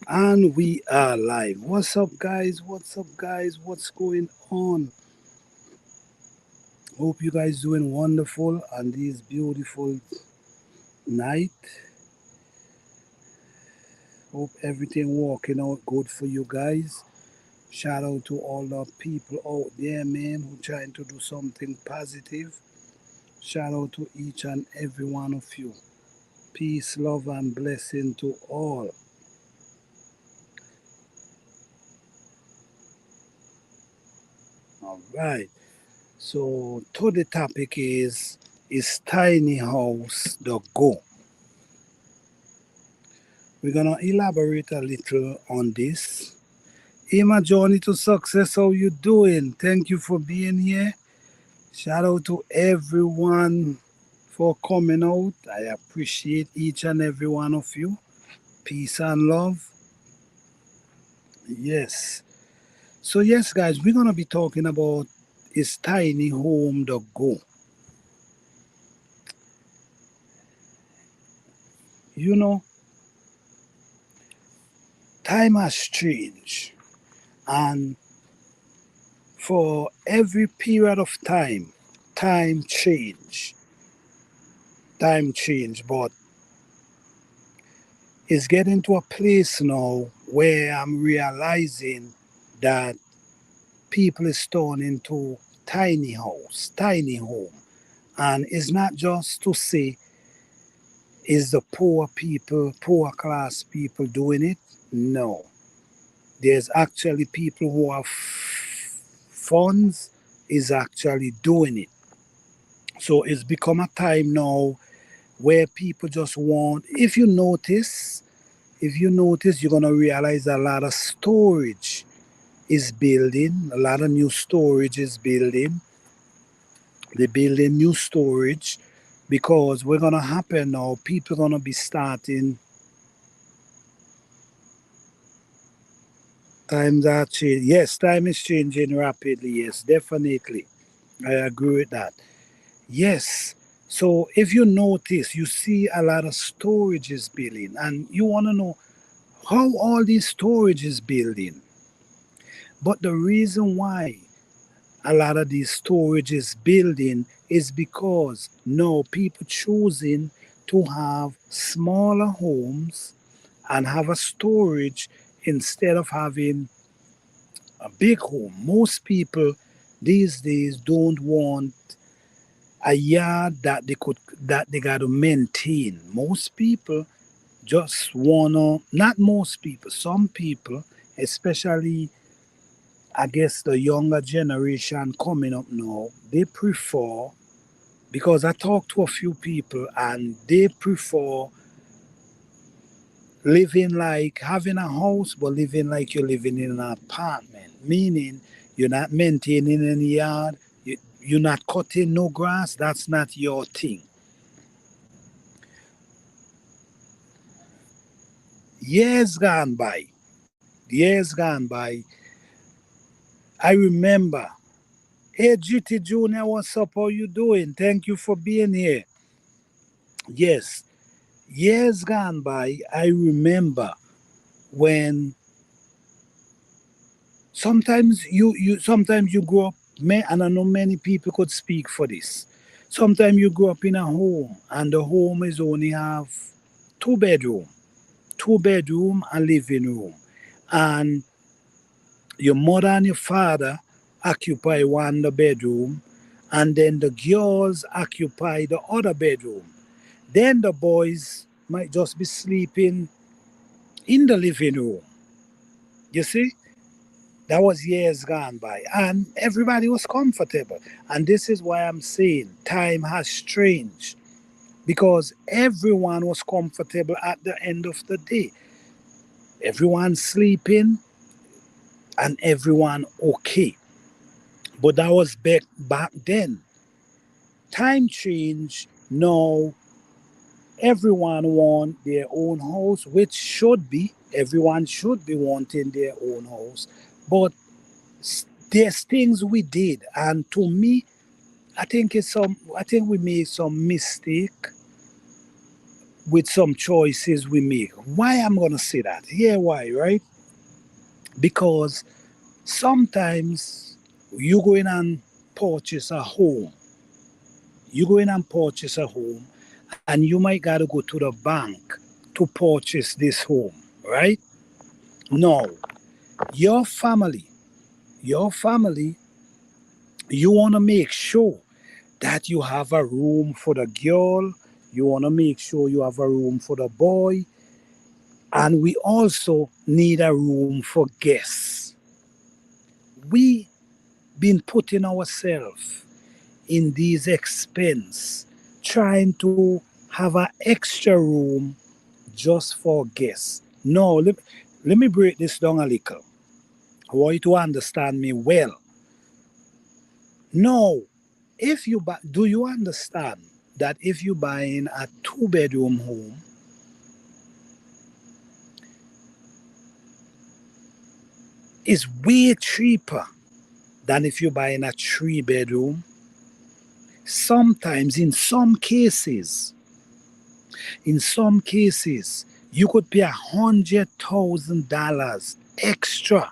And we are live. What's up, guys? What's up, guys? What's going on? Hope you guys doing wonderful on this beautiful night. Hope everything working out good for you guys. Shout out to all the people out there, man, who trying to do something positive. Shout out to each and every one of you. Peace, love, and blessing to all. All right. So, to the topic is tiny house the go. We're gonna elaborate a little on this. Emma Journey to Success, how you doing? Thank you for being here. Shout out to everyone for coming out. I appreciate each and every one of you. Peace and love. Yes. So yes, guys, we're gonna be talking about is tiny home the go. You know, time has changed, and for every period of time, time change, time change. But it's getting to a place now where I'm realizing that people is turning to tiny house, tiny home. And it's not just to say is the poor people, poor class people doing it. No. There's actually people who have funds is actually doing it. So it's become a time now where people just want, if you notice, you're gonna realize a lot of storage is building, a lot of new storage is building. They're building new storage because we're gonna happen now. People gonna be starting. Times are changing. Yes, time is changing rapidly. Yes, definitely. I agree with that. Yes. So if you notice, you see a lot of storage is building, and you want to know how all these storage is building. But the reason why a lot of these storage is building is because no people choosing to have smaller homes and have a storage instead of having a big home. Most people these days don't want a yard that they got to maintain. Most people just wanna, not most people, some people, especially I guess the younger generation coming up now, they prefer, because I talk to a few people and they prefer living like having a house but living like you're living in an apartment, meaning you're not maintaining any yard, you're not cutting no grass, that's not your thing. Years gone by, years gone by, I remember, hey GT Junior, what's up, how you doing? Thank you for being here. Yes, years gone by, I remember when sometimes you grow up, and I know many people could speak for this. Sometimes you grow up in a home and the home is only have two bedroom, two bedroom and living room. And your mother and your father occupy one the bedroom, and then the girls occupy the other bedroom. Then the boys might just be sleeping in the living room. You see? That was years gone by, and everybody was comfortable. And this is why I'm saying time has changed because everyone was comfortable at the end of the day. Everyone sleeping and everyone okay. But that was back then. Time changed. Now everyone want their own house, which should be everyone should be wanting their own house. But there's things we did, and to me, I think we made some mistake with some choices we make. Why I'm gonna say that? Here why, right? Because sometimes you go in and purchase a home. You go in and purchase a home, and you might gotta go to the bank to purchase this home, right? No, your family, your family, you wanna make sure that you have a room for the girl. You wanna make sure you have a room for the boy, and we also need a room for guests. We been putting ourselves in these expense trying to have an extra room just for guests. No, let me break this down a little. I want you to understand me well. No, if you buy, do you understand that if you buying a two-bedroom home, it's way cheaper than if you're buying a three-bedroom? Sometimes, in some cases, you could pay $100,000 extra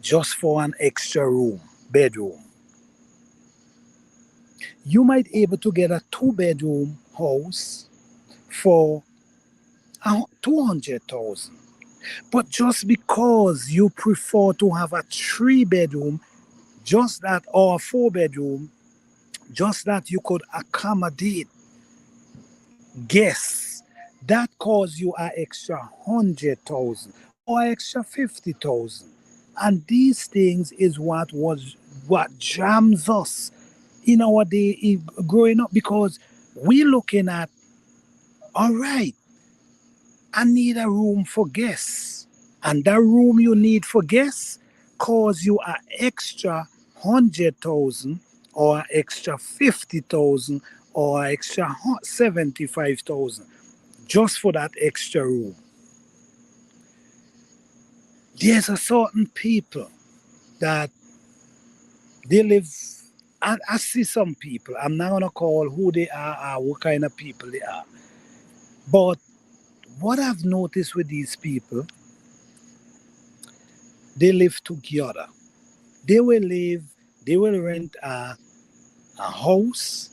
just for an extra bedroom. You might able to get a two-bedroom house for 200,000. But just because you prefer to have a three-bedroom, just that, or a four-bedroom, just that you could accommodate guests, that costs you an extra 100,000 or extra 50,000. And these things is what jams us in our day growing up, because we looking at, all right, I need a room for guests. And that room you need for guests costs you an extra 100,000 or extra 50,000 or extra 75,000 just for that extra room. There's a certain people that they live, I see some people, I'm not gonna call who they are or what kind of people they are. But what I've noticed with these people, they live together. They will live, they will rent a house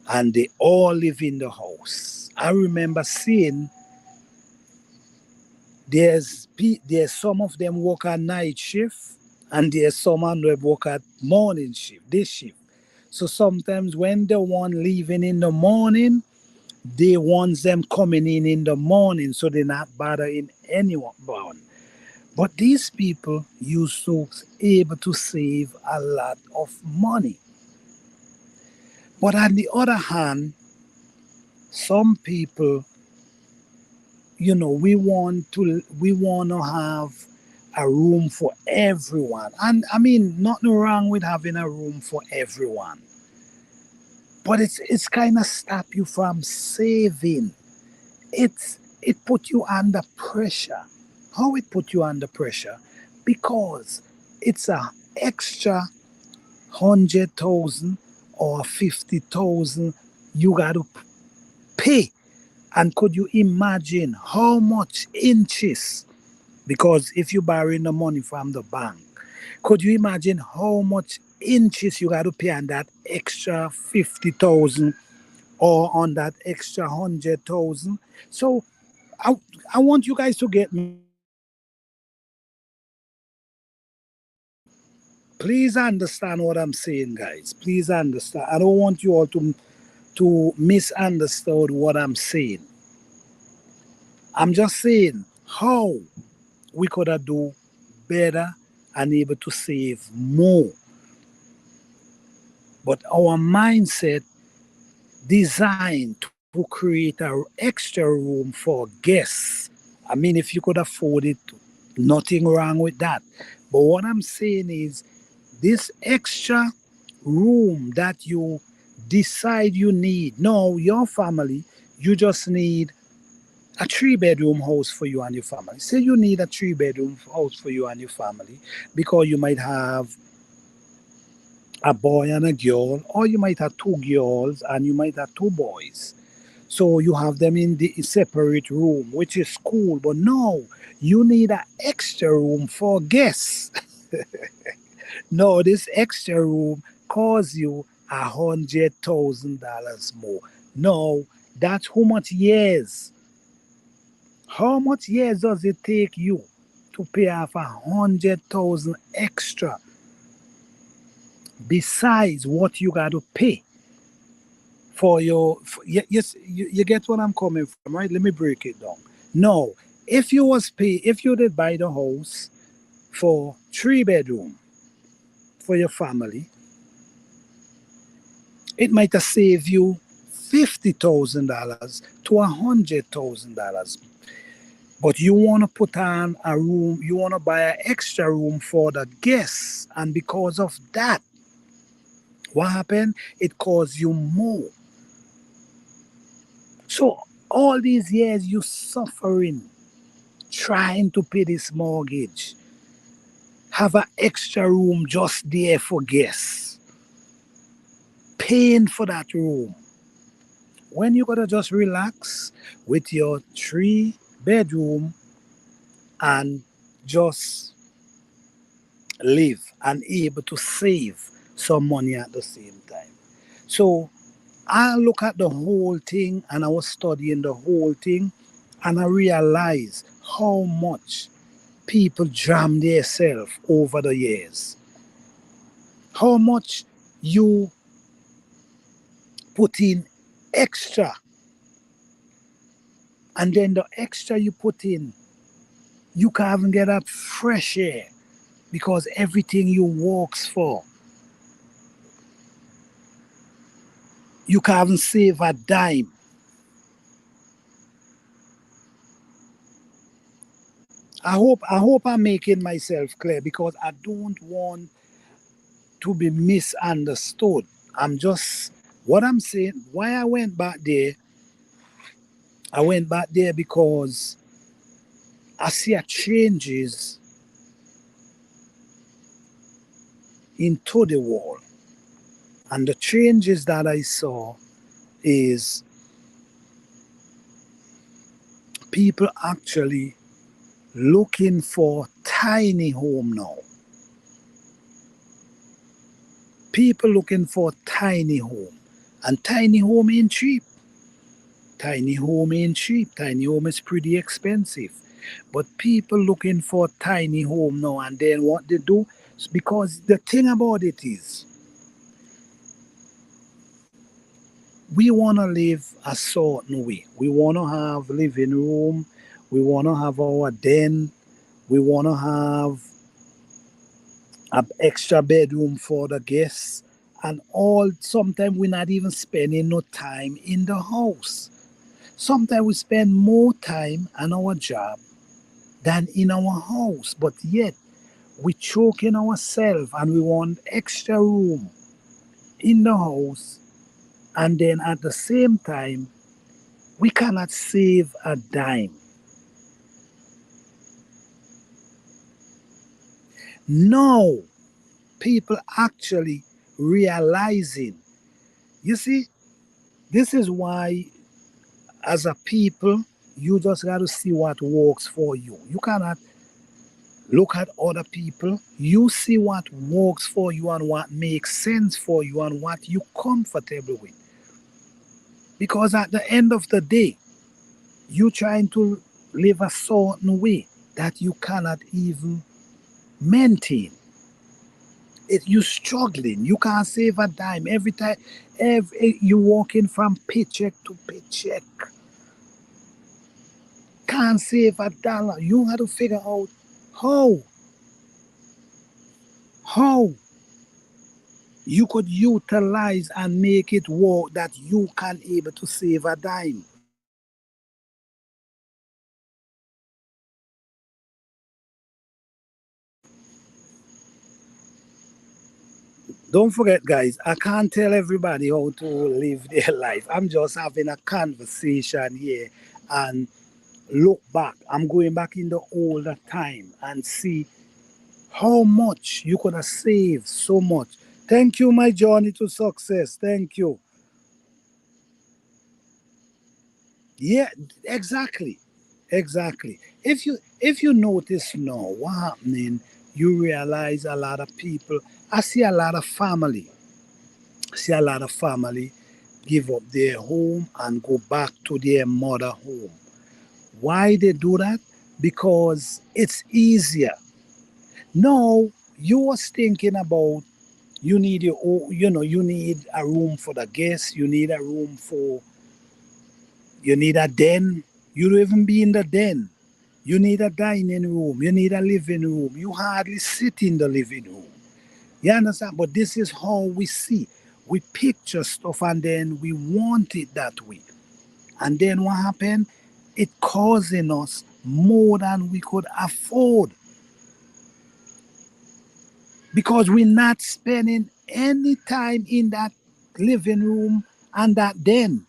and they all live in the house. I remember seeing there's some of them work at night shift and there's some of them work at morning shift, this shift. So sometimes when the one leaving in the morning, they want them coming in the morning so they're not bothering anyone. But these people used to able to save a lot of money. But on the other hand, some people, we want to have a room for everyone. And I mean, nothing wrong with having a room for everyone. But it's kind of stop you from saving. It put you under pressure. How it put you under pressure? Because it's a extra 100,000 or 50,000 you got to pay. And could you imagine how much inches? Because if you borrowing the money from the bank, could you imagine how much inches you got to pay on that extra 50,000 or on that extra 100,000? So I, I want you guys to get me. Please understand what I'm saying, guys. Please understand. I don't want you all to misunderstand what I'm saying. I'm just saying how we could have do better and able to save more. But our mindset designed to create a extra room for guests. I mean, if you could afford it, nothing wrong with that. But what I'm saying is this extra room that you decide you need. No, your family, you just need a three-bedroom house for you and your family. Say you need a three-bedroom house for you and your family because you might have a boy and a girl, or you might have two girls and you might have two boys. So you have them in the separate room, which is cool. But no, you need an extra room for guests. No, this extra room costs you $100,000 more. No, that's how much years. How much years does it take you to pay off 100,000 extra besides what you got to pay for your? Yes, you get what I'm coming from, right? Let me break it down. No, if you did buy the house for 3 bedroom for your family, it might have saved you $50,000 to $100,000. But you want to put on a room, you want to buy an extra room for the guests. And because of that, what happened? It costs you more. So all these years you suffering, trying to pay this mortgage, have an extra room just there for guests, paying for that room. When you gotta just relax with your 3 bedroom and just live and able to save some money at the same time. So I look at the whole thing and I was studying the whole thing and I realized how much people jam themselves over the years. How much you put in extra and then the extra you put in, you can't even get that fresh air because everything you works for, you can't even save a dime. I hope I'm making myself clear because I don't want to be misunderstood. I'm just what I'm saying. Why I went back there, I went back there because I see a changes into the world. And the changes that I saw is people actually looking for tiny home now. People looking for tiny home. And tiny home ain't cheap. Tiny home ain't cheap. Tiny home is pretty expensive. But people looking for tiny home now and then what they do, because the thing about it is we want to live a certain way. We want to have living room. We want to have our den. We want to have an extra bedroom for the guests. And all, sometimes we're not even spending no time in the house. Sometimes we spend more time on our job than in our house. But yet, we choking ourselves and we want extra room in the house. And then at the same time, we cannot save a dime. No, people actually realizing. You see, this is why, as a people, you just got to see what works for you. You cannot look at other people. You see what works for you and what makes sense for you and what you comfortable with. Because at the end of the day, you trying to live a certain way that you cannot even maintain. You struggling. You can't save a dime every time. You walking from paycheck to paycheck. Can't save a dollar. You have to figure out how how you could utilize and make it work that you can able to save a dime. Don't forget, guys, I can't tell everybody how to live their life. I'm just having a conversation here and look back. I'm going back in the older time and see how much you could have saved so much. Thank you, my journey to success. Thank you. Yeah, exactly. Exactly. If you notice now what happening, you realize a lot of people. I see a lot of family. See a lot of family give up their home and go back to their mother home. Why they do that? Because it's easier. No, you was thinking about you need your own, you need a room for the guests, you need a room for, you need a den. You don't even be in the den. You need a dining room, you need a living room. You hardly sit in the living room. You understand? But this is how we see. We picture stuff and then we want it that way. And then what happened? It causing us more than we could afford because we're not spending any time in that living room and that den.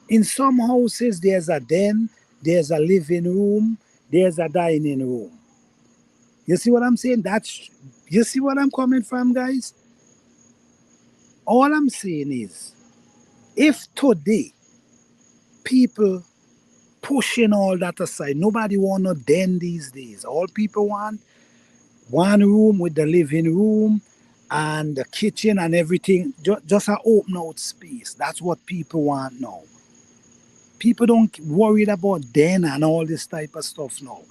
In some houses, there's a den, there's a living room, there's a dining room. You see what I'm saying? You see what I'm coming from, guys? All I'm saying is, if today people pushing all that aside, nobody want no den these days. All people want one room with the living room and the kitchen and everything, just an open out space. That's what people want now. People don't worried about den and all this type of stuff now.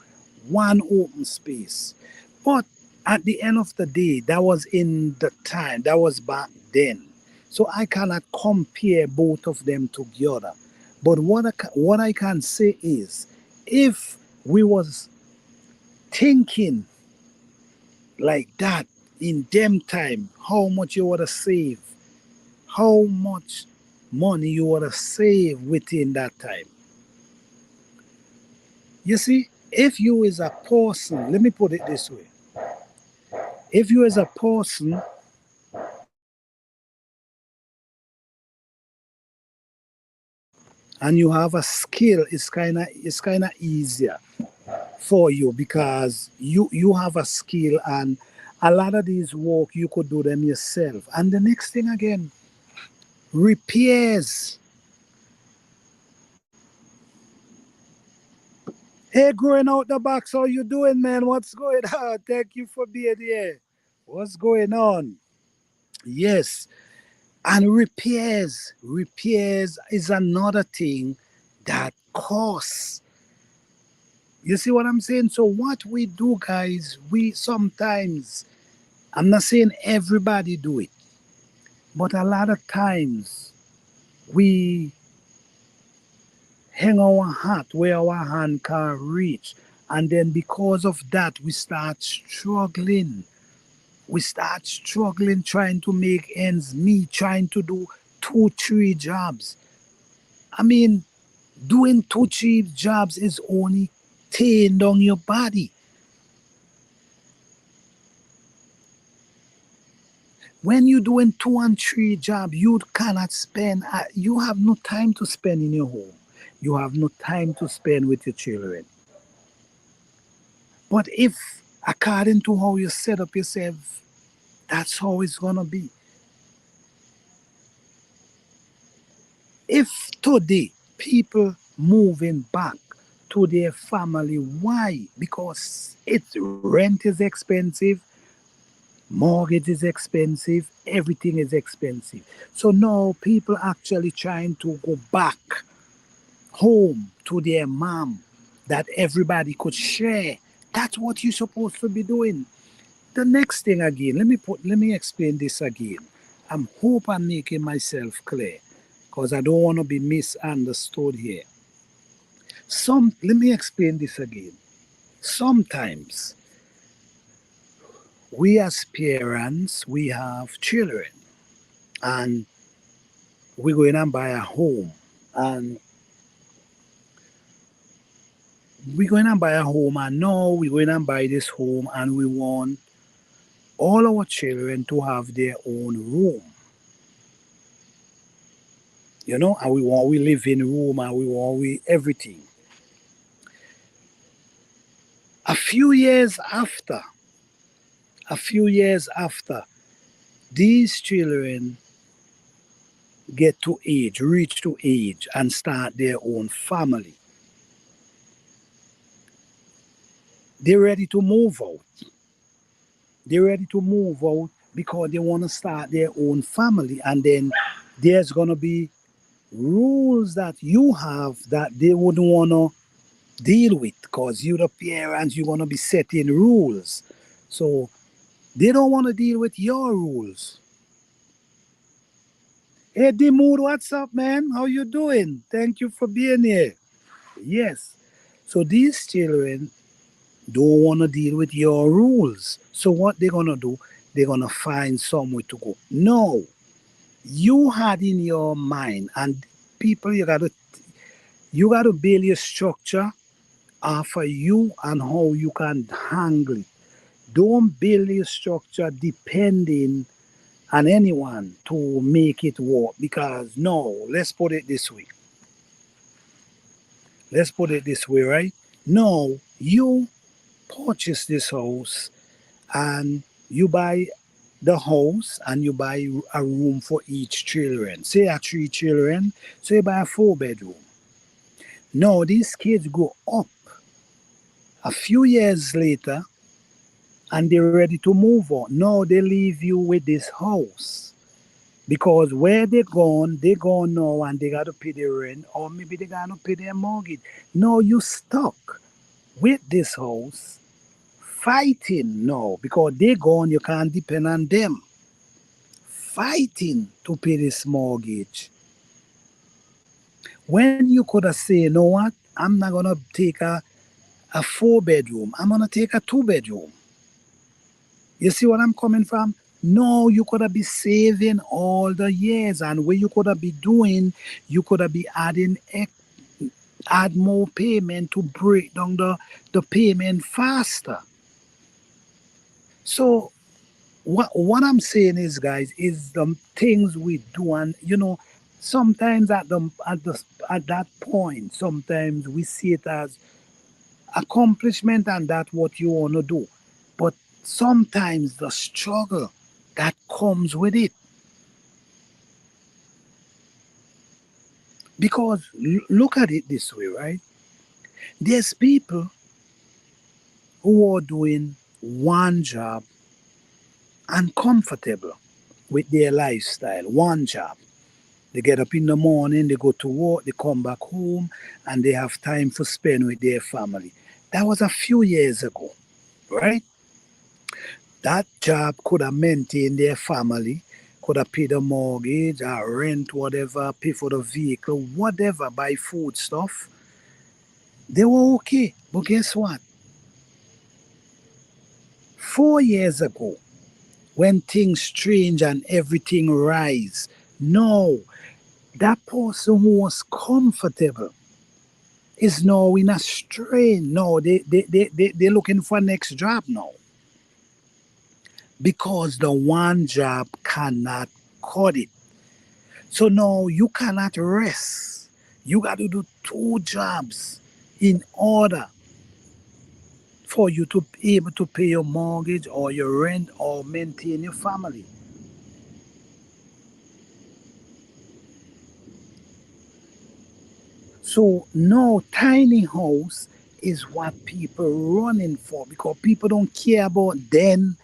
One open space. But at the end of the day, that was in the time, that was back then. So I cannot compare both of them together. But what I can say is, if we was thinking like that in them time, how much you would have saved, how much money you would have saved within that time. You see, if you is a person, let me put it this way. If you as a person and you have a skill, it's kinda easier for you because you have a skill and a lot of these work you could do them yourself. And the next thing again, repairs. Hey, growing out the box, how you doing, man? What's going on? Thank you for being here. What's going on? Yes. And repairs is another thing that costs. You see what I'm saying? So what we do, guys, we sometimes, I'm not saying everybody do it, but a lot of times we hang our hat where our hand can reach. And then because of that, we start struggling. We start struggling trying to make ends meet, trying to do two, three jobs. I mean, doing two, three jobs is only tearing down your body. When you're doing two and three jobs, you cannot spend, you have no time to spend in your home. You have no time to spend with your children. But if, according to how you set up yourself, that's how it's going to be. If today people moving back to their family, why? Because it's rent is expensive, mortgage is expensive, everything is expensive. So now people actually trying to go back home to their mom that everybody could share. That's what you're supposed to be doing. The next thing again, let me explain this again. I'm hope I'm making myself clear because I don't want to be misunderstood here. Let me explain this again. Sometimes we as parents we have children and we go in and buy a home and we go in and buy a home and now we go in and buy this home and we want all our children to have their own room, and we live in room and we want we everything. A few years after, a few years after, these children get to age, reach to age, and start their own family, they're ready to move out. They're ready to move out because they want to start their own family. And then there's going to be rules that you have that they wouldn't want to deal with because you, the parents, you're going to be setting rules. So they don't want to deal with your rules. Hey, Mood, what's up, man? How you doing? Thank you for being here. Yes. So these children don't want to deal with your rules. So what they're gonna do? They're gonna find somewhere to go. No, you had in your mind, and people, you gotta build your structure for you and how you can handle it. Don't build your structure depending on anyone to make it work. Because no, let's put it this way. Let's put it this way, right? No, you purchase this house and you buy the house and you buy a room for each children. Say a three children, so you buy a 4 bedroom. Now these kids grow up a few years later and they're ready to move on. Now they leave you with this house. Because where they gone now and they gotta pay their rent or maybe they gotta pay their mortgage. No, you stuck with this house fighting now because they gone, you can't depend on them. Fighting to pay this mortgage. When you could have said, you know what? I'm not gonna take a 4 bedroom. I'm gonna take a 2 bedroom. You see what I'm coming from? No, you could have been saving all the years, and what you could have been doing, you could have been add more payment to break down the payment faster. So what I'm saying is, guys, is the things we do, and sometimes at that point, sometimes we see it as accomplishment, and that's what you want to do. But sometimes the struggle that comes with it, because look at it this way, right? There's people who are doing one job and comfortable with their lifestyle, one job. They get up in the morning, they go to work, they come back home, and they have time to spend with their family. That was a few years ago, right? That job could have maintained their family, could have paid the mortgage, rent, whatever, pay for the vehicle, whatever, buy food stuff. They were okay. But guess what? 4 years ago, when things change and everything rise, no, that person who was comfortable is now in a strain. No, they're looking for next job now because the one job cannot cut it. So now you cannot rest. You got to do two jobs in order for you to be able to pay your mortgage or your rent or maintain your family. So no, tiny house is what people running for because people don't care about then.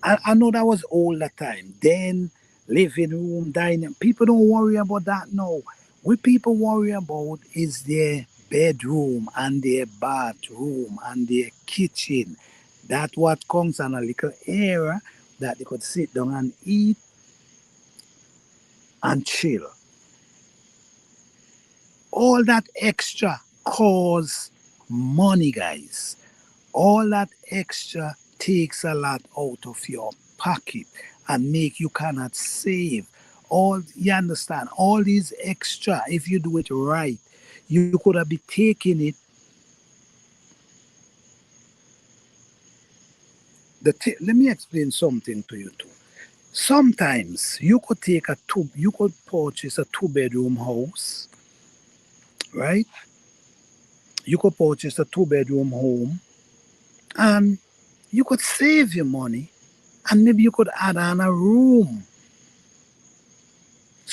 I know that was all the time. Then living room, dining. People don't worry about that now. What people worry about is their bedroom and their bathroom and their kitchen. That what comes on a little area that they could sit down and eat and chill. All that extra cause money, guys. All that extra takes a lot out of your pocket and make you cannot save. All you understand, all these extra, if you do it right, you could have been taking it. Let me explain something to you too. Sometimes you could purchase a 2 bedroom house, right? You could purchase a 2 bedroom home and you could save your money and maybe you could add on a room.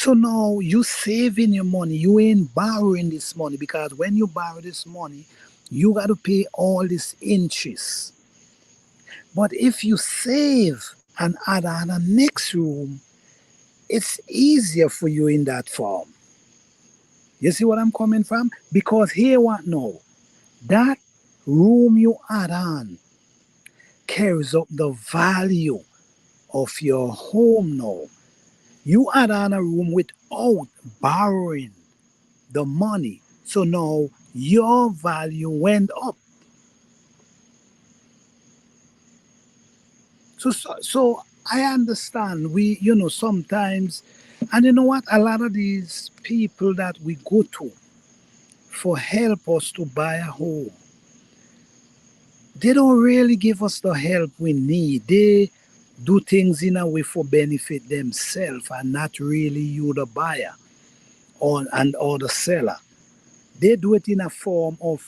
So now you saving your money. You ain't borrowing this money, because when you borrow this money, you got to pay all this interest. But if you save and add on a next room, it's easier for you in that form. You see what I'm coming from? Because here what now? That room you add on carries up the value of your home now. You add on a room without borrowing the money. So now your value went up. So I understand sometimes, and you know what? A lot of these people that we go to for help us to buy a home, they don't really give us the help we need. They do things in a way for benefit themselves and not really you, the buyer or the seller. They do it in a form of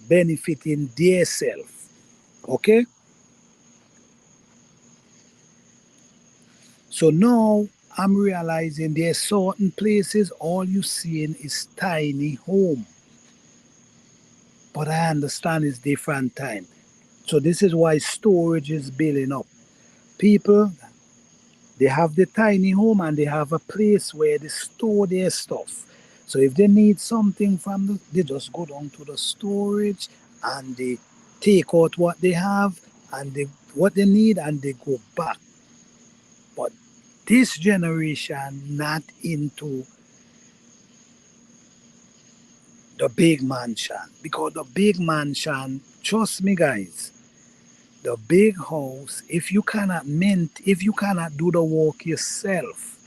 benefiting their self. Okay? So now I'm realizing there's certain places all you seeing is tiny home. But I understand it's different time. So this is why storage is building up. People, they have the tiny home and they have a place where they store their stuff. So if they need something they just go down to the storage and they take out what they have and what they need and they go back. But this generation not into the big mansion, because the big mansion, trust me guys, the big house, if you cannot do the work yourself,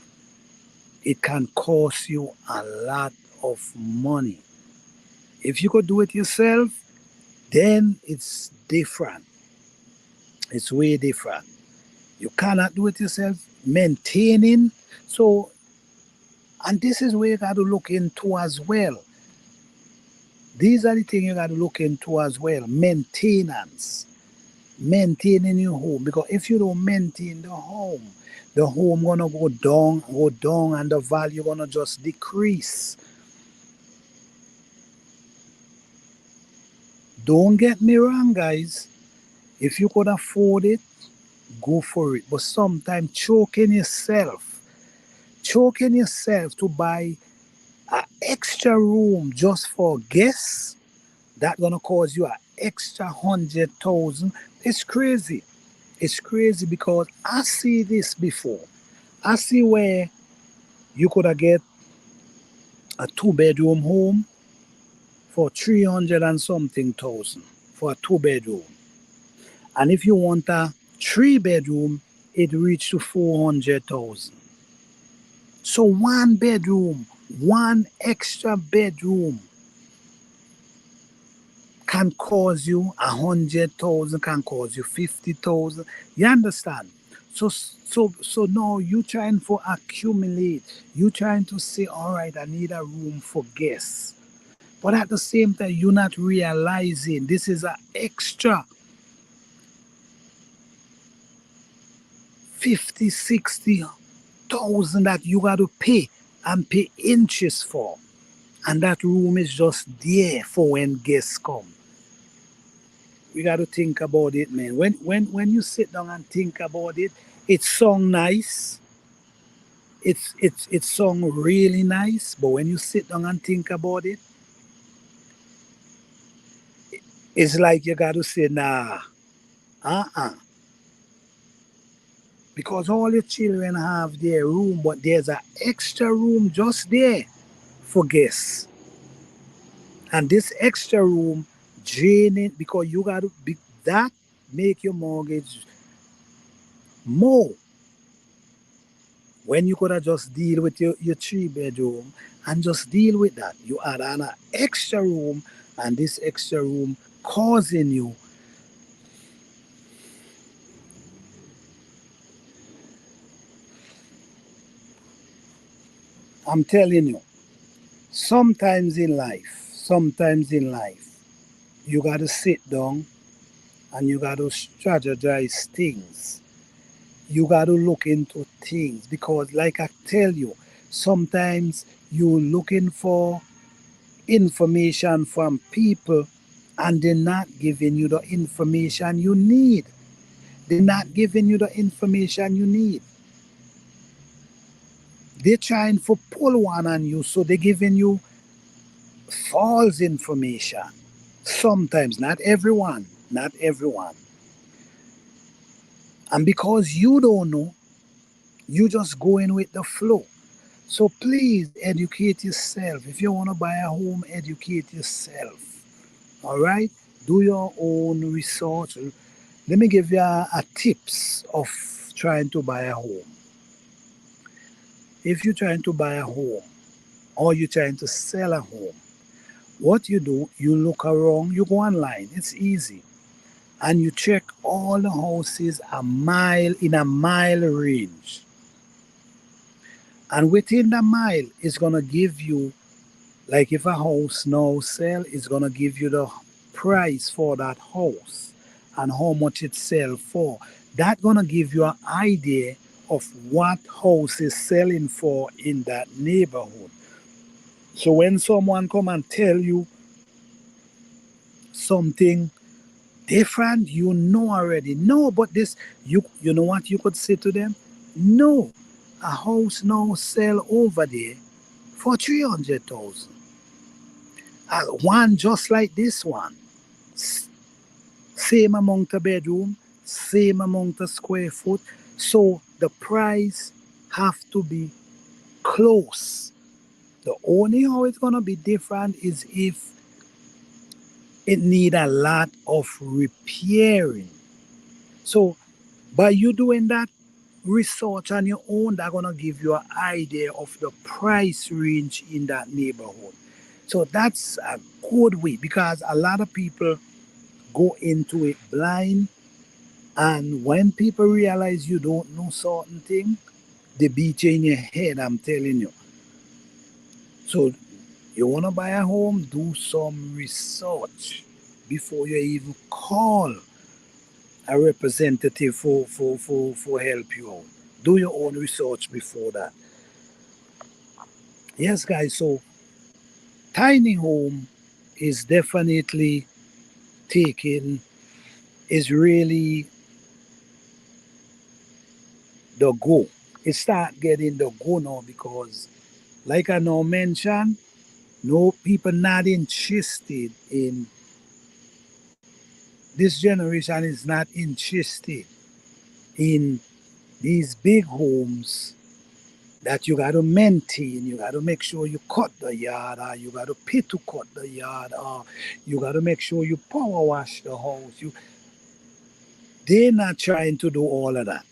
it can cost you a lot of money. If you could do it yourself, then it's different. It's way different. You cannot do it yourself, maintaining. So, and this is where you got to look into as well. These are the things you got to look into as well. Maintenance. Maintaining your home. Because if you don't maintain the home gonna go down, and the value gonna just decrease. Don't get me wrong, guys. If you could afford it, go for it. But sometimes choking yourself to buy an extra room just for guests, that gonna cause you an extra 100,000. It's crazy. It's crazy because I see this before. I see where you could have get a 2 bedroom home for 300 and something thousand for a 2 bedroom. And if you want a 3 bedroom, it reach to 400,000. So 1 bedroom, one extra bedroom can cause you 100,000, can cause you 50,000. You understand? So now you trying to accumulate. You trying to say, all right, I need a room for guests. But at the same time, you're not realizing this is an extra 50, 60,000 that you got to pay and pay interest for. And that room is just there for when guests come. We got to think about it, man. When you sit down and think about it, it sound nice. It sound really nice. But when you sit down and think about it, it's like you got to say, nah, uh-uh. Because all your children have their room, but there's an extra room just there for guests. And this extra room draining, because you got to be that make your mortgage more when you could have just deal with your 3 bedroom and just deal with that. You add on an extra room, and this extra room causing you. I'm telling you, sometimes in life, you got to sit down and you got to strategize things. You got to look into things because, like I tell you, Sometimes you're looking for information from people and they're not giving you the information you need. They're not giving you the information you need. They're trying to pull one on you, so they're giving you false information. Sometimes, not everyone, not everyone. And because you don't know, you just going with the flow. So please educate yourself. If you want to buy a home, educate yourself. All right? Do your own research. Let me give you a tips of trying to buy a home. If you're trying to buy a home or you're trying to sell a home, what you do, you look around, you go online. It's easy. And you check all the houses a mile range. And within the mile, it's gonna give you, like if a house now sell, it's gonna give you the price for that house and how much it sell for. That gonna give you an idea of what house is selling for in that neighborhood. So when someone come and tell you something different, you know already. No, but this, you know what you could say to them? No, a house now sell over there for 300,000. One just like this one. S- Same amount of bedroom, same amount of square foot. So the price have to be close. The only how it's gonna be different is if it need a lot of repairing. So by you doing that research on your own, that's gonna give you an idea of the price range in that neighborhood. So that's a good way because a lot of people go into it blind, and when people realize you don't know certain thing, they beat you in your head. I'm telling you. So you wanna buy a home, do some research before you even call a representative for help you out. Do your own research before that. Yes, guys. So tiny home is definitely taking is really the go. It start getting the go now because, like I now mentioned, no people not interested in this generation is not interested in these big homes that you got to maintain. You got to make sure you cut the yard, or you got to pay to cut the yard, or you got to make sure you power wash the house. They're not trying to do all of that.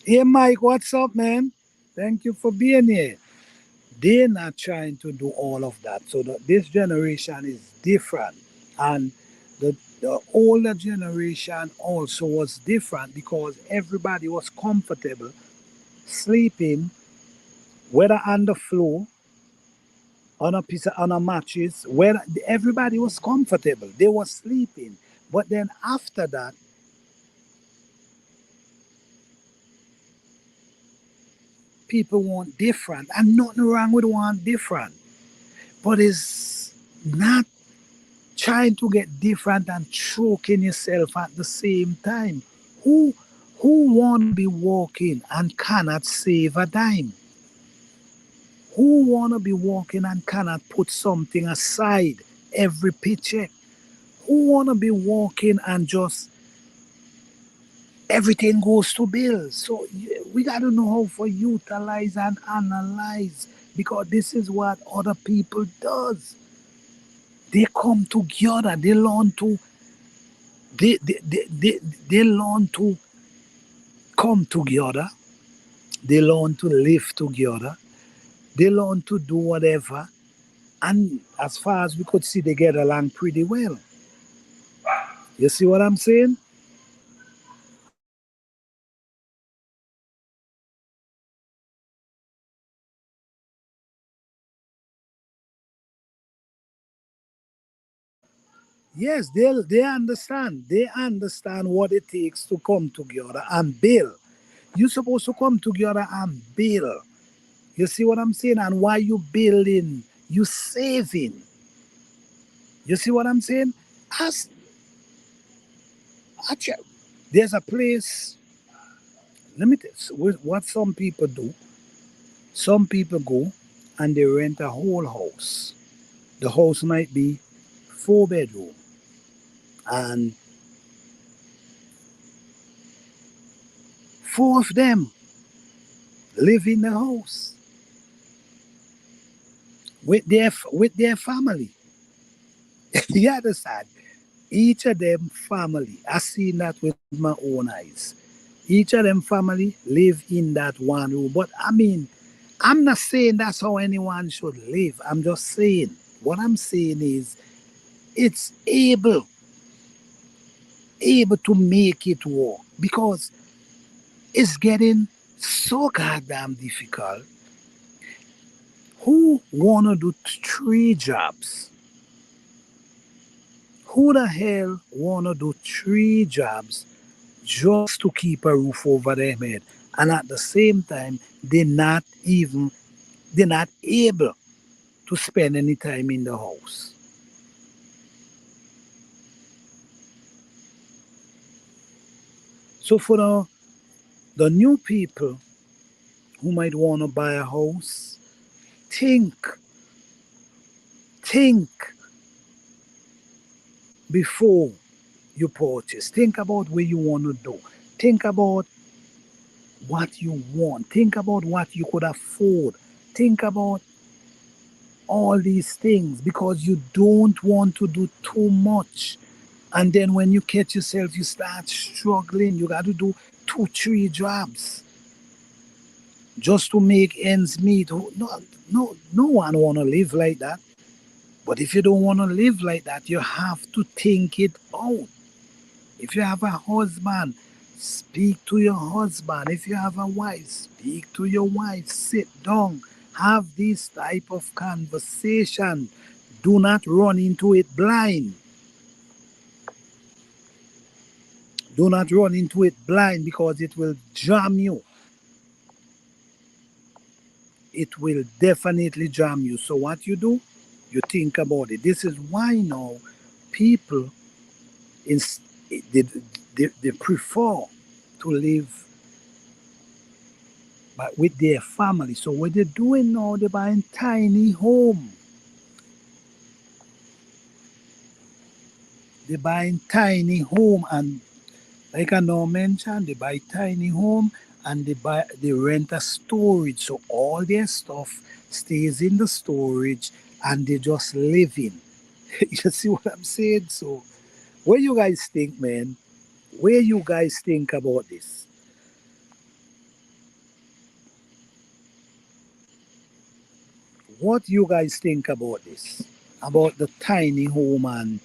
Hey, Mike, what's up, man? Thank you for being here. They're not trying to do all of that. So this generation is different. And the older generation also was different because everybody was comfortable sleeping, whether on the floor, on a mattress, where everybody was comfortable. They were sleeping. But then after that, people want different. And nothing wrong with want different. But it's not trying to get different and choking yourself at the same time. Who who wanna be working and cannot save a dime? Who wanna be working and cannot put something aside every paycheck? Who wanna be working and just everything goes to bills? So we gotta know how to utilize and analyze because this is what other people does. They come together. They learn to come together. They learn to live together. They learn to do whatever. And as far as we could see, they get along pretty well. You see what I'm saying? Yes, they understand. They understand what it takes to come together and build. You're supposed to come together and build. You see what I'm saying? And while you building, you saving. You see what I'm saying? As actually, there's a place. Let me tell you what some people do. Some people go and they rent a whole house. The house might be 4 bedroom, and four of them live in the house with their family. You understand? Each of them family. I seen that with my own eyes. Each of them family live in that one room. But I mean, I'm not saying that's how anyone should live. I'm just saying what I'm saying is it's able to make it work because it's getting so goddamn difficult. Who wanna do 3 jobs? Who the hell wanna do 3 jobs just to keep a roof over their head? And at the same time, they're not able to spend any time in the house. So for the new people who might want to buy a house, think, think before you purchase. Think about where you want to do. Think about what you want. Think about what you could afford. Think about all these things because you don't want to do too much. And then when you catch yourself, you start struggling. You got to do 2, 3 jobs just to make ends meet. No, no one want to live like that. But if you don't want to live like that, you have to think it out. If you have a husband, speak to your husband. If you have a wife, speak to your wife. Sit down, have this type of conversation. Do not run into it blind. Do not run into it blind because it will jam you. It will definitely jam you. So what you do, you think about it. This is why now people in, they prefer to live but with their family. So what they're doing now, they're buying tiny home. They're buying tiny home and like I now mentioned, they buy tiny home and they rent a storage. So all their stuff stays in the storage and they just live in. You see what I'm saying? So what you guys think, man? Where you guys think about this? What you guys think about this? About the tiny home and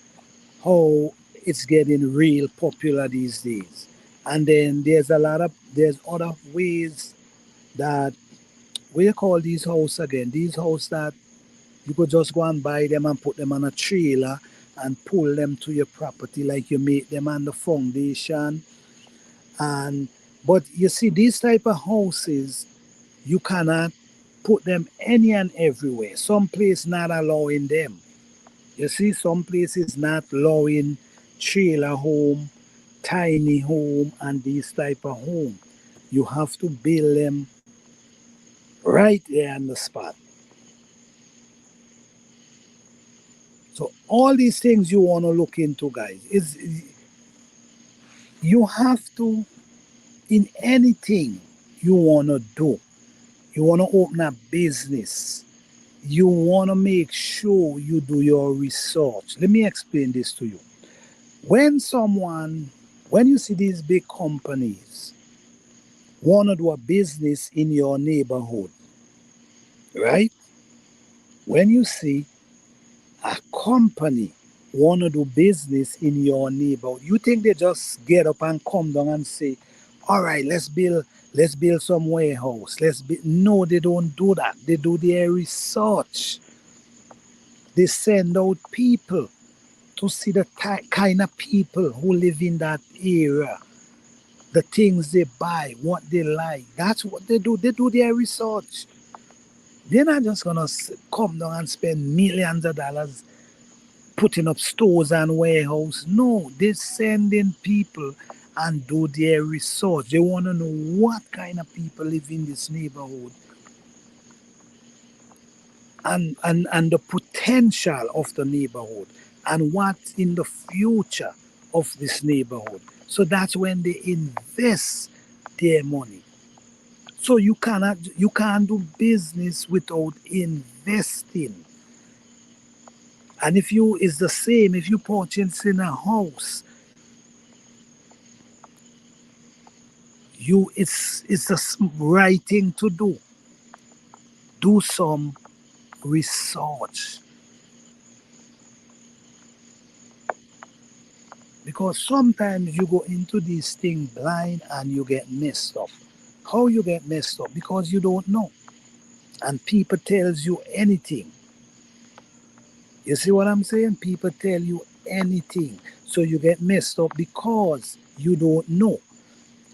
how it's getting real popular these days. And then there's other ways that what you call these house again? These house that you could just go and buy them and put them on a trailer and pull them to your property like you make them on the foundation. And but you see these type of houses you cannot put them any and everywhere. Some place not allowing them. You see, some places not allowing trailer home, tiny home, and these type of home. You have to build them right there on the spot. So all these things you want to look into, guys, is you have to in anything you want to do. You want to open a business. You want to make sure you do your research. Let me explain this to you. When someone, when you see these big companies want to do a business in your neighborhood, right? When you see a company want to do business in your neighborhood, you think they just get up and come down and say, all right, let's build some warehouse. No, they don't do that. They do their research. They send out people to see the kind of people who live in that area, the things they buy, what they like. That's what they do. They do their research. They're not just gonna come down and spend millions of dollars putting up stores and warehouse. No, they send in people and do their research. They want to know what kind of people live in this neighborhood and the potential of the neighborhood and what's in the future of this neighborhood. So that's when they invest their money. So you can't do business without investing. And if you it's the same if you purchase in a house, it's the right thing to do. Do some research because sometimes you go into this thing blind and you get messed up. How you get messed up? Because you don't know, and people tells you anything. You see what I'm saying? People tell you anything, so you get messed up because you don't know.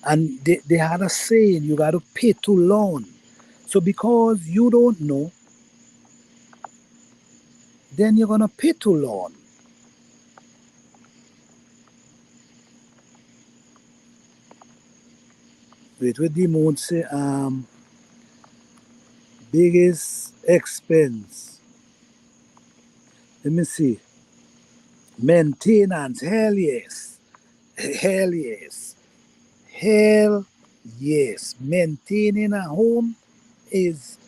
And they had a saying, you got to pay to learn. So because you don't know, then you're gonna pay to learn. Wait, with the mood say biggest expense. Let me see. Maintenance. Hell yes. Hell yes. Hell yes. Maintaining a home is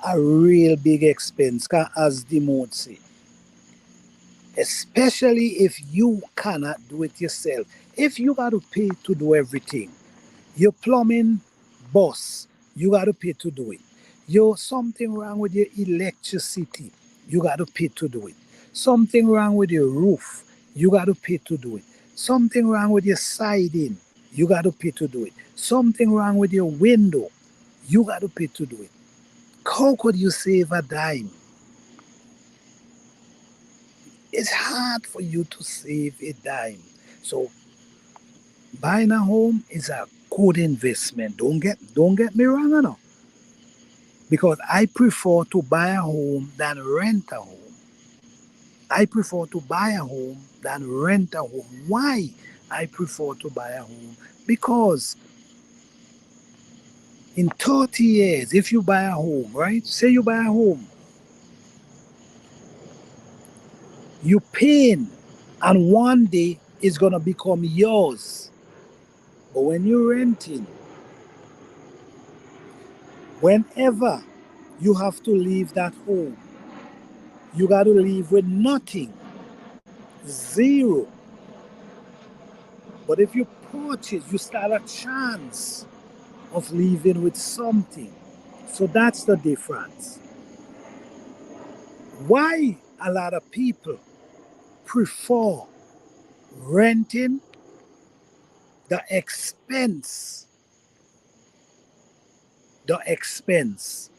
a real big expense, as the mood say. Especially if you cannot do it yourself. If you got to pay to do everything, your plumbing, boss, you got to pay to do it. Your something wrong with your electricity, you got to pay to do it. Something wrong with your roof, you got to pay to do it. Something wrong with your siding, you got to pay to do it. Something wrong with your window, you got to pay to do it. How could you save a dime? It's hard for you to save a dime. So buying a home is a good investment. Don't get me wrong, no. Because I prefer to buy a home than rent a home. I prefer to buy a home than rent a home. Why I prefer to buy a home? Because in 30 years, if you buy a home, right? Say you buy a home, you paying, and one day it's gonna become yours. But when you're renting, whenever you have to leave that home, you got to leave with nothing, zero. But if you purchase, you start a chance of leaving with something. So that's the difference. Why a lot of people prefer renting, the expense, the expense.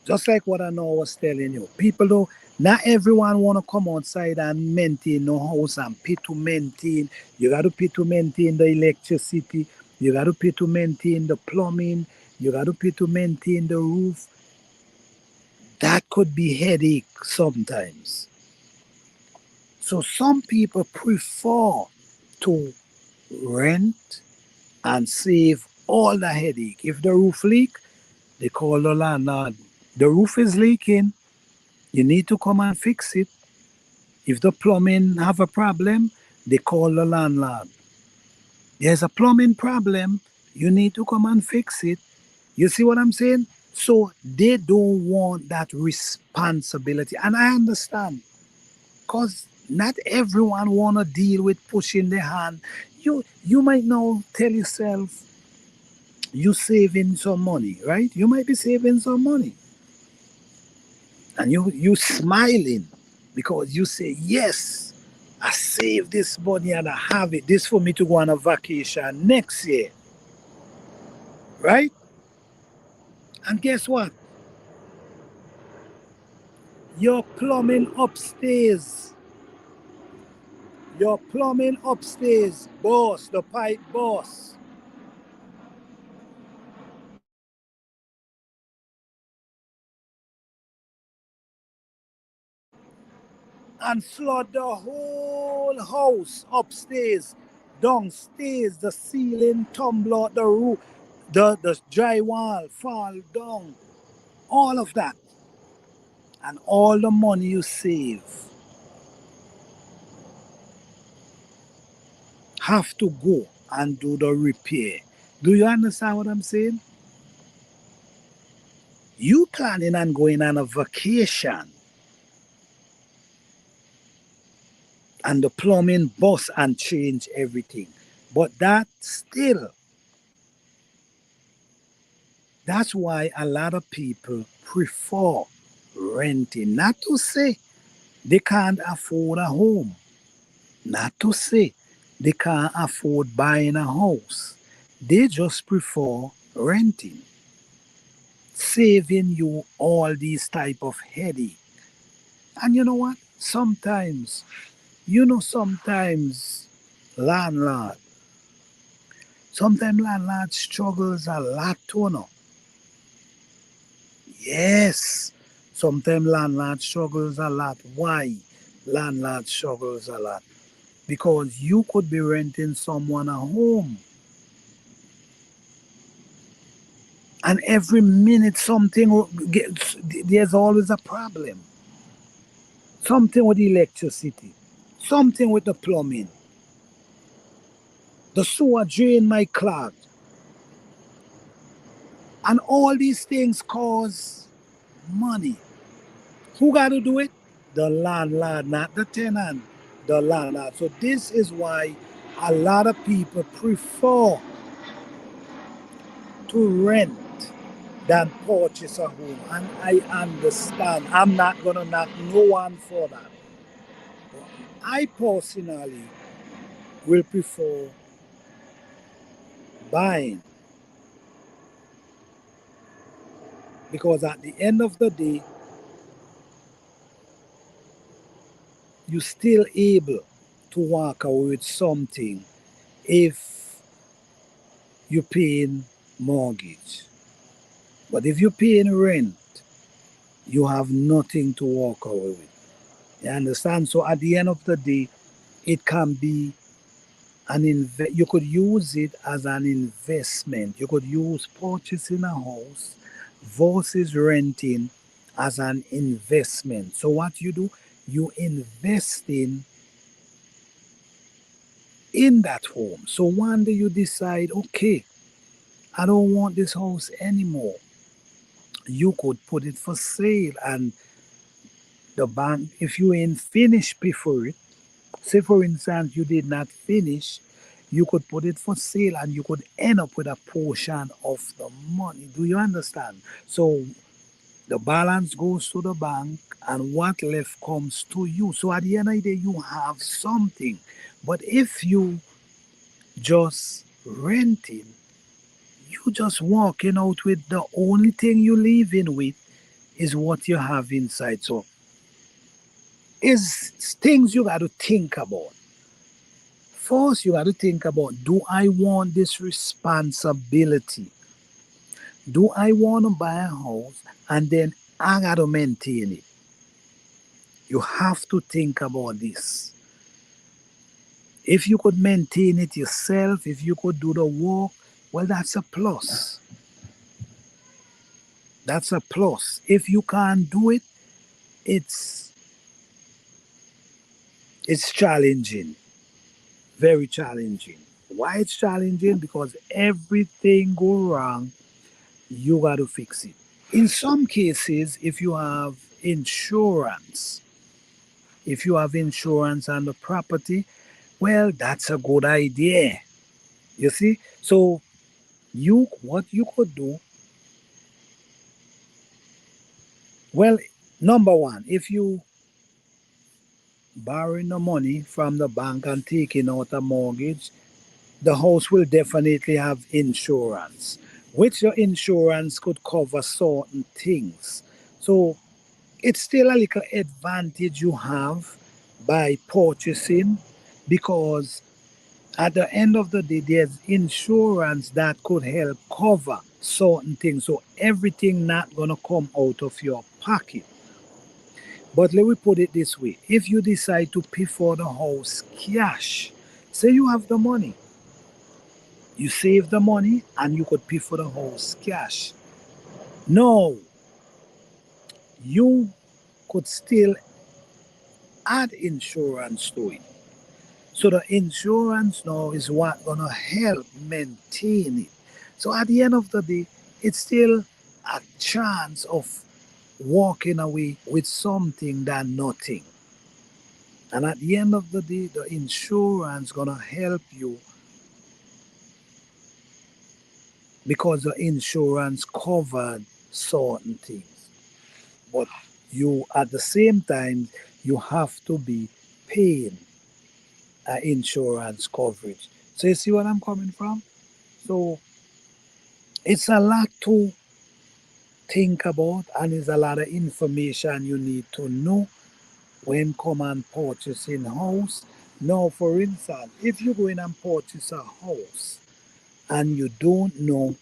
Just like what I know I was telling you. People don't, not everyone want to come outside and maintain no house and pay to maintain. You got to pay to maintain the electricity. You got to pay to maintain the plumbing. You got to pay to maintain the roof. That could be headache sometimes. So some people prefer to rent and save all the headache. If the roof leak, they call the landlord. The roof is leaking. You need to come and fix it. If the plumbing have a problem, they call the landlord. There's a plumbing problem. You need to come and fix it. You see what I'm saying? So they don't want that responsibility. And I understand. Because not everyone want to deal with pushing their hand. You might now tell yourself you saving some money, right? You might be saving some money. And you smiling because you say, yes, I save this money and I have it. This for me to go on a vacation next year, right? And guess what? Your plumbing upstairs Your plumbing upstairs, boss, the pipe boss. And flood the whole house upstairs, downstairs, the ceiling tumble out, the roof, the drywall fall down, all of that. And all the money you save have to go and do the repair. Do you understand what I'm saying? You planning on going on a vacation and the plumbing bust and change everything. But that still, that's why a lot of people prefer renting. Not to say they can't afford a home. Not to say they can't afford buying a house. They just prefer renting, saving you all these type of headache. And you know what? Sometimes landlord, sometimes landlord struggles a lot too, no. Yes, sometimes landlord struggles a lot. Why? Landlord struggles a lot because you could be renting someone a home, and every minute there's always a problem. Something with the electricity, something with the plumbing, the sewer drain might clog, and all these things cause money. Who got to do it? The landlord, not the tenant. The landlord. So this is why a lot of people prefer to rent than purchase a home. And I understand. I'm not gonna knock no one for that. I personally will prefer buying because at the end of the day, you're still able to walk away with something if you're paying mortgage. But if you're paying rent, you have nothing to walk away with. You understand? So at the end of the day, it can be you could use it as an investment. You could use purchasing a house versus renting as an investment. So what you do, you invest in that home. So one day you decide, okay, I don't want this house anymore. You could put it for sale and the bank, if you ain't finished before it, say for instance you did not finish, you could put it for sale and you could end up with a portion of the money. Do you understand? So the balance goes to the bank and what left comes to you. So at the end of the day, you have something. But if you just renting, you just walking out with the only thing you live in with is what you have inside. So it's things you got to think about. First, you got to think about, do I want this responsibility? Do I want to buy a house and then I got to maintain it? You have to think about this. If you could maintain it yourself, if you could do the work, well, that's a plus. That's a plus. If you can't do it, it's it's challenging, very challenging. Why it's challenging? Because everything go wrong, you got to fix it. In some cases, if you have insurance on the property, well, that's a good idea. You see? So what you could do, well, number one, if you borrowing the money from the bank and taking out a mortgage, the house will definitely have insurance, which your insurance could cover certain things. So it's still a little advantage you have by purchasing. because at the end of the day, there's insurance that could help cover certain things. So everything not gonna come out of your pocket. But let me put it this way: if you decide to pay for the house cash, say you have the money, you save the money, and you could pay for the house cash. No, you could still add insurance to it. So the insurance now is what gonna help maintain it. So at the end of the day, it's still a chance of walking away with something than nothing. And at the end of the day, the insurance gonna help you because the insurance covered certain things. But you at the same time you have to be paying insurance coverage. So you see what I'm coming from? So it's a lot to think about and it's a lot of information you need to know when come and purchasing house. Now, for instance, if you go in and purchase a house and you don't know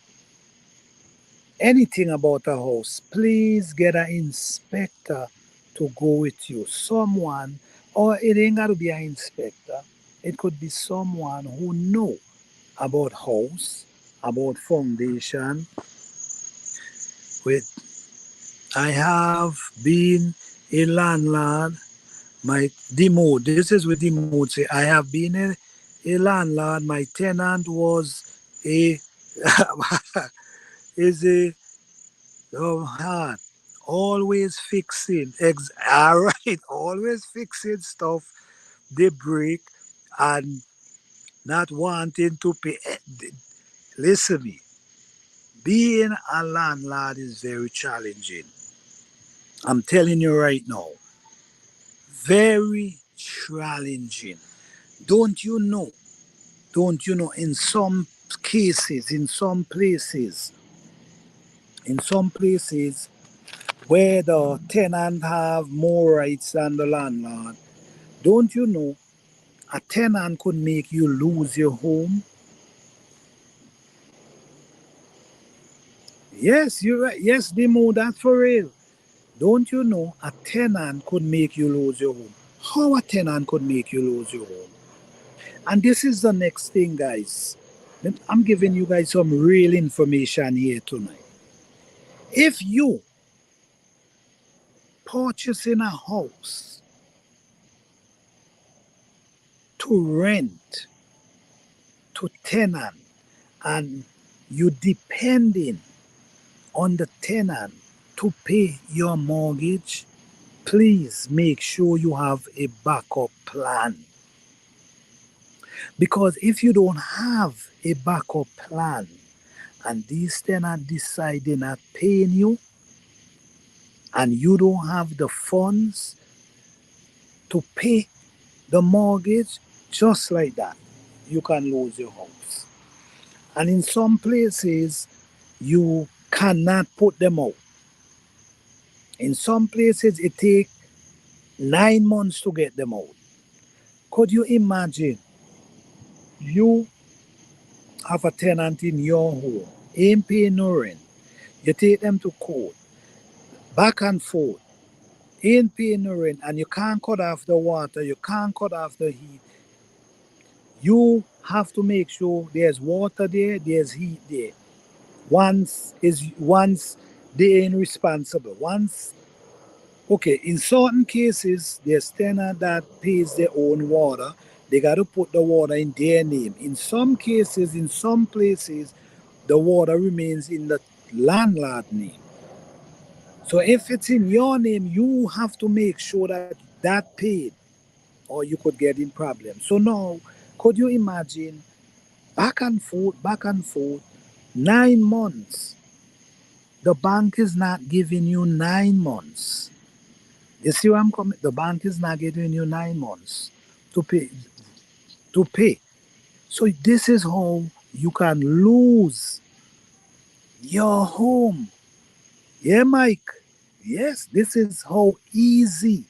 anything about a house, please get an inspector to go with you. Someone, or it ain't got to be an inspector. It could be someone who know about house, about foundation. With I have been a landlord. My demote. This is with demote. Say I have been a landlord. My tenant was a is a hard. Always fixing. All right. Always fixing stuff they break and not wanting to pay. Listen me. Being a landlord is very challenging. I'm telling you right now. Very challenging. Don't you know? Don't you know? In some cases, in some places where the tenant have more rights than the landlord, don't you know a tenant could make you lose your home? Yes, you're right. Yes, they move that for real. Don't you know a tenant could make you lose your home? How a tenant could make you lose your home? And this is the next thing, guys. I'm giving you guys some real information here tonight. If you purchasing a house to rent to tenant and you depending on the tenant to pay your mortgage, please make sure you have a backup plan. Because if you don't have a backup plan and these tenants decide they're not paying you and you don't have the funds to pay the mortgage, just like that, you can lose your house. And in some places, you cannot put them out. In some places, it takes 9 months to get them out. Could you imagine you have a tenant in your home, ain't paying no rent, you take them to court, back and forth, ain't paying no rent, and you can't cut off the water, you can't cut off the heat. You have to make sure there's water there, there's heat there. Once they ain't responsible. Once okay, in certain cases, there's tenant that pays their own water. They got to put the water in their name. In some cases, in some places, the water remains in the landlord name. So if it's in your name, you have to make sure that that paid, or you could get in problems. So now, could you imagine back and forth, 9 months? The bank is not giving you 9 months. You see where I'm coming? The bank is not giving you 9 months to pay. To pay. So this is how you can lose your home. Yeah, Mike. Yes, this is how easy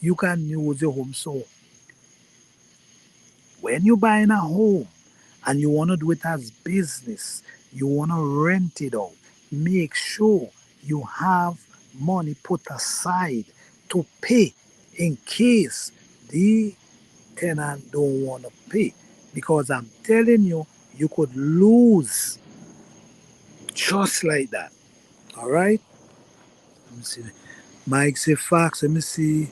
you can lose your home. So When you're buying a home and you want to do it as business, you want to rent it out, make sure you have money put aside to pay in case the tenant don't want to pay. Because I'm telling you, you could lose just like that. All right? Let me see. Mike say facts. Let me see.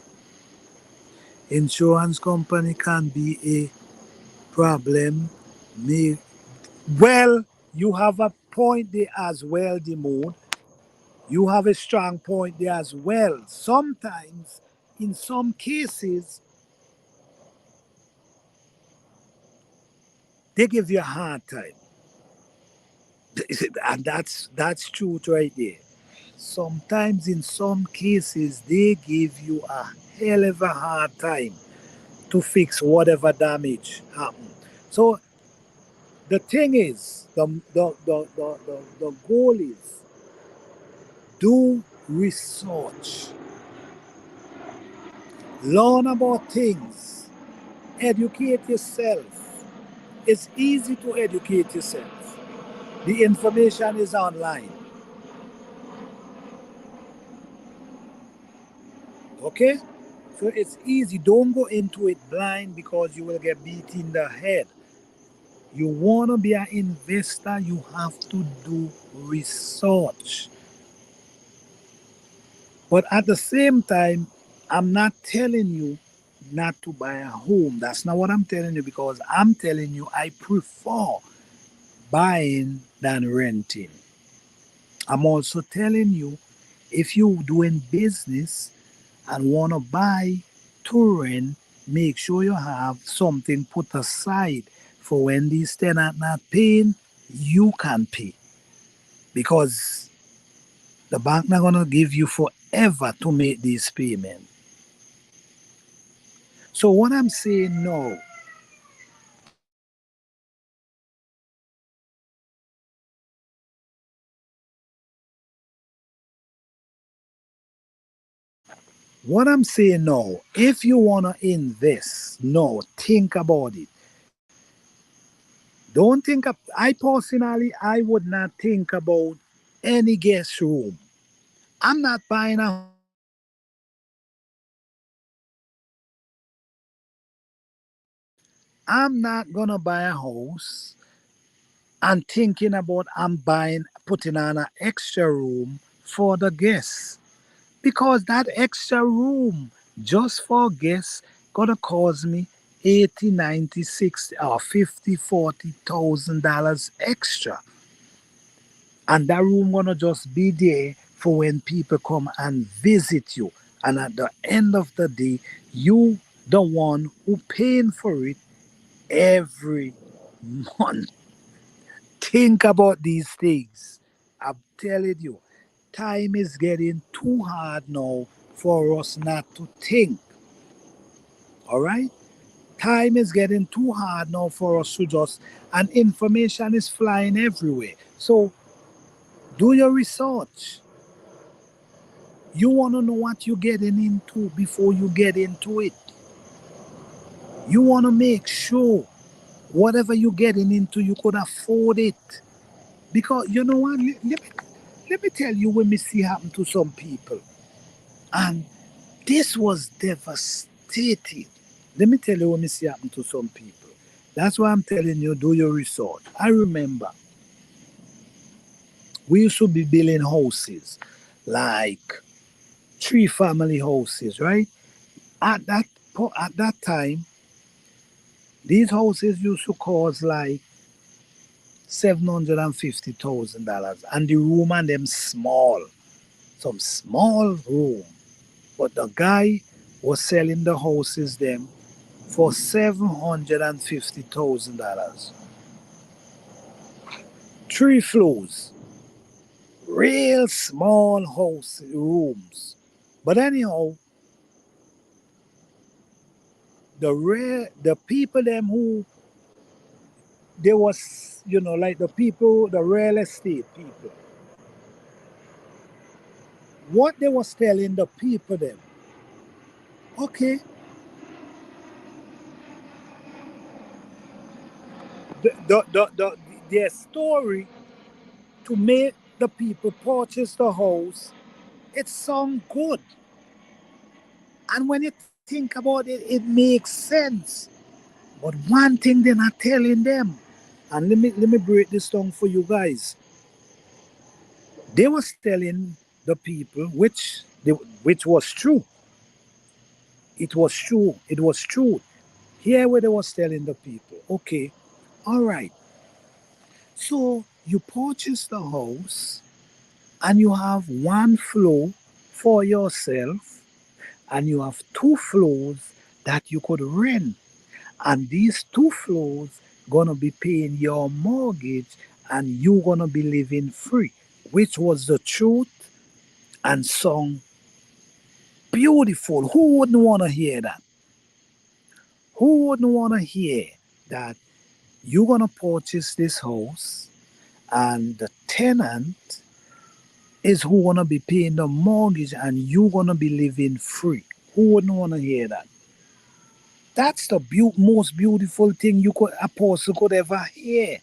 Insurance company can be a problem. May Well, you have a point there as well, Demode. You have a strong point there as well. Sometimes, in some cases, they give you a hard time. And that's truth right there. Sometimes in some cases they give you a hell of a hard time to fix whatever damage happened. So the thing is, the goal is do research, learn about things, educate yourself. It's easy to educate yourself. The information is online. Okay? So it's easy. Don't go into it blind because you will get beat in the head. You want to be an investor, you have to do research. But at the same time, I'm not telling you not to buy a home. That's not what I'm telling you because I'm telling you I prefer buying than renting. I'm also telling you if you're doing business and want to buy to rent, make sure you have something put aside for when these tenants not paying, you can pay. Because the bank not gonna give you forever to make this payment. So what I'm saying now, what I'm saying now, if you wanna invest, no, think about it. Don't think of I personally I would not think about any guest room. I'm not buying a home I'm not gonna buy a house and thinking about I'm buying putting on an extra room for the guests. Because that extra room just for guests gonna cost me 80, 90, 60 or 50, $40,000 extra. And that room gonna just be there for when people come and visit you. And at the end of the day, you the one who paying for it every month. Think about these things. I'm telling you, time is getting too hard now for us not to think. All right? Time is getting too hard now for us to just, and information is flying everywhere. So do your research. You want to know what you're getting into before you get into it. You want to make sure whatever you're getting into, you could afford it. Because you know what? Let me tell you what me see happen to some people. And this was devastating. Let me tell you what me see happen to some people. That's why I'm telling you, do your research. I remember we used to be building houses, like three family houses, right? At that time, these houses used to cost like $750,000, and the room and them small, some small room. But the guy was selling the houses them for $750,000. Three floors, real small house rooms. But anyhow, the people them who there was like the people, the real estate people, what they was telling the people them, okay, their story to make the people purchase the house, it sounds good. And when you think about it, it makes sense. But one thing they're not telling them, and let me break this down for you guys. They was telling the people, which was true. It was true. It was true. Here where they was telling the people, okay, all right. So you purchase the house and you have one floor for yourself and you have two floors that you could rent. And these two floors gonna be paying your mortgage and you gonna be living free, which was the truth and song beautiful. Who wouldn't wanna hear that? Who wouldn't wanna hear that you're gonna purchase this house and the tenant is who gonna be paying the mortgage and you gonna be living free? Who wouldn't wanna hear that? That's the most beautiful thing you could a person could ever hear.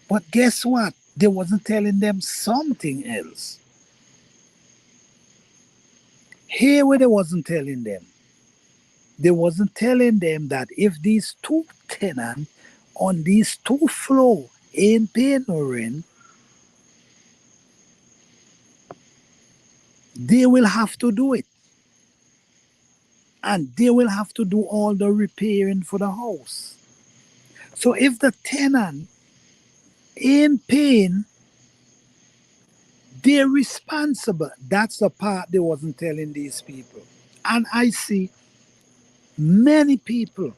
But guess what? They wasn't telling them something else. Here where they wasn't telling them. They wasn't telling them that if these two tenants on these two floor ain't paying no rent, they will have to do it. And they will have to do all the repairing for the house. So if the tenant ain't paying, they're responsible. That's the part they wasn't telling these people. And I see many people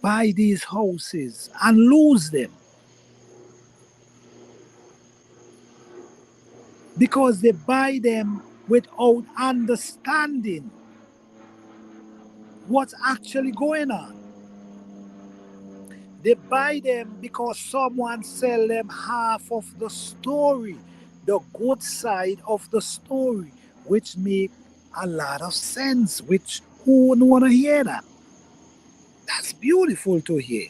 buy these houses and lose them because they buy them without understanding what's actually going on. They buy them because someone sell them half of the story, the good side of the story, which make a lot of sense, which who wouldn't want to hear that? That's beautiful to hear.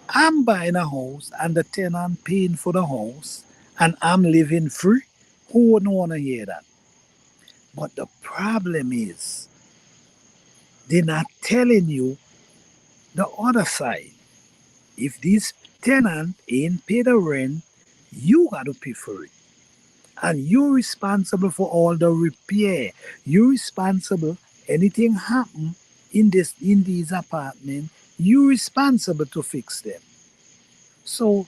I'm buying a house and the tenant paying for the house and I'm living free. Who wouldn't want to hear that? But the problem is they're not telling you the other side. If this tenant ain't paid the rent, you got to pay for it. And you're responsible for all the repair. You're responsible. Anything happen in these apartments, you're responsible to fix them. So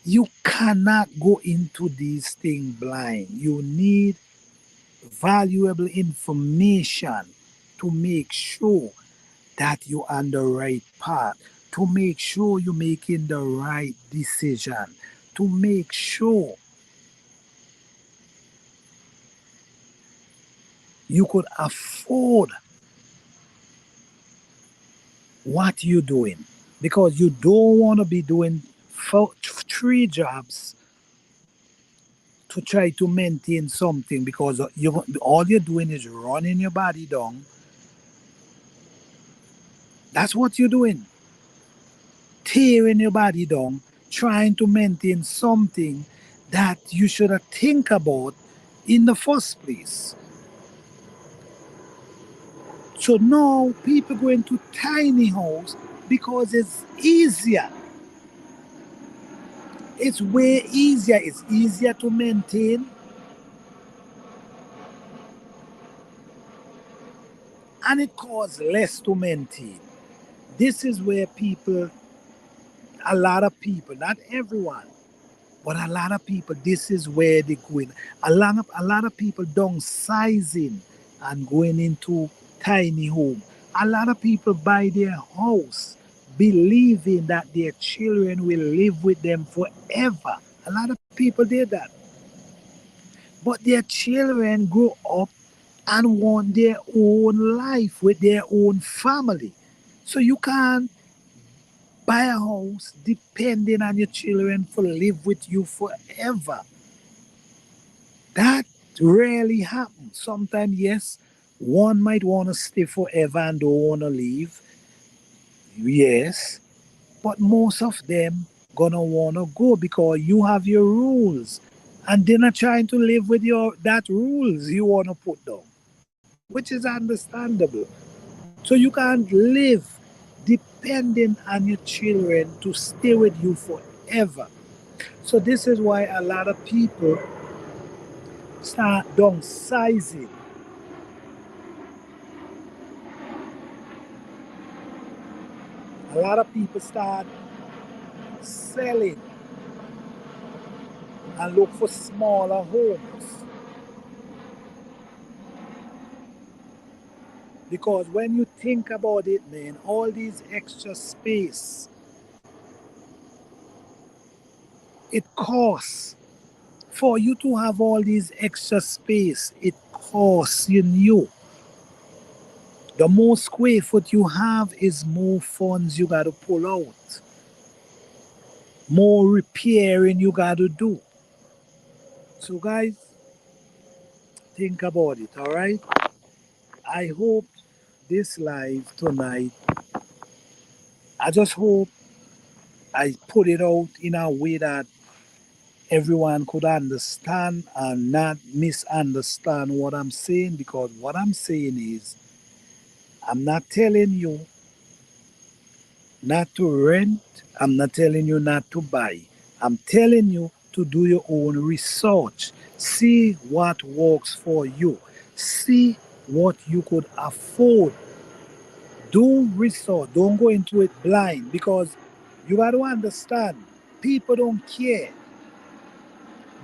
you cannot go into these things blind. You need valuable information to make sure that you're on the right path, to make sure you're making the right decision, to make sure you could afford what you're doing. Because you don't want to be doing three jobs to try to maintain something because all you're doing is running your body down. That's what you're doing. Tearing your body down, trying to maintain something that you should have think about in the first place. So now people go into tiny house because it's easier. It's way easier. It's easier to maintain and it costs less to maintain. This is where people, a lot of people, not everyone, but a lot of people, this is where they go in. A lot of people downsizing and going into tiny home. A lot of people buy their house believing that their children will live with them forever. A lot of people did that. But their children grow up and want their own life with their own family. So you can't buy a house depending on your children to live with you forever. That rarely happens. Sometimes, yes, one might want to stay forever and don't want to leave. Yes. But most of them gonna wanna go because you have your rules, and they're not trying to live with your that rules you wanna put down, which is understandable. So you can't live depending on your children to stay with you forever. So this is why a lot of people start downsizing. A lot of people start selling and look for smaller homes. Because when you think about it, man, all these extra space, it costs. For you to have all these extra space, it costs you. The more square foot you have is more funds you got to pull out, more repairing you got to do. So, guys, think about it, all right? I hope this live tonight, I just hope I put it out in a way that everyone could understand and not misunderstand what I'm saying, because what I'm saying is I'm not telling you not to rent, I'm not telling you not to buy. I'm telling you to do your own research. See what works for you. See what you could afford. Do research. Don't go into it blind, because you got to understand people don't care.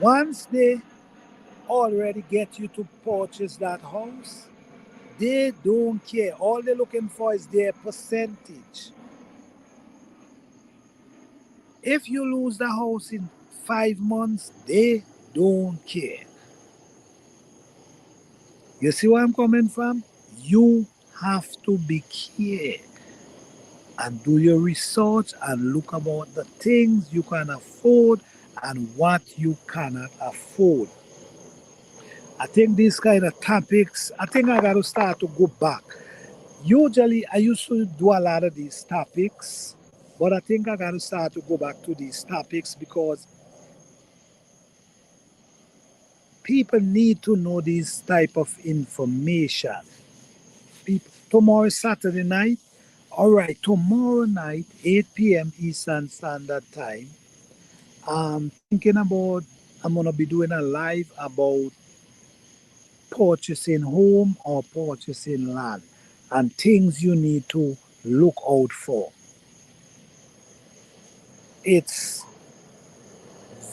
Once they already get you to purchase that house, they don't care. All they're looking for is their percentage. If you lose the house in 5 months, they don't care. You see where I'm coming from? You have to be care and do your research and look about the things you can afford and what you cannot afford. I think these kind of topics, I think I got to start to go back. Usually, I used to do a lot of these topics, but I think I got to start to go back to these topics because people need to know this type of information. People, tomorrow is Saturday night. All right, tomorrow night, 8 p.m. Eastern Standard Time. I'm thinking about, I'm going to be doing a live about purchasing home or purchasing land and things you need to look out for. It's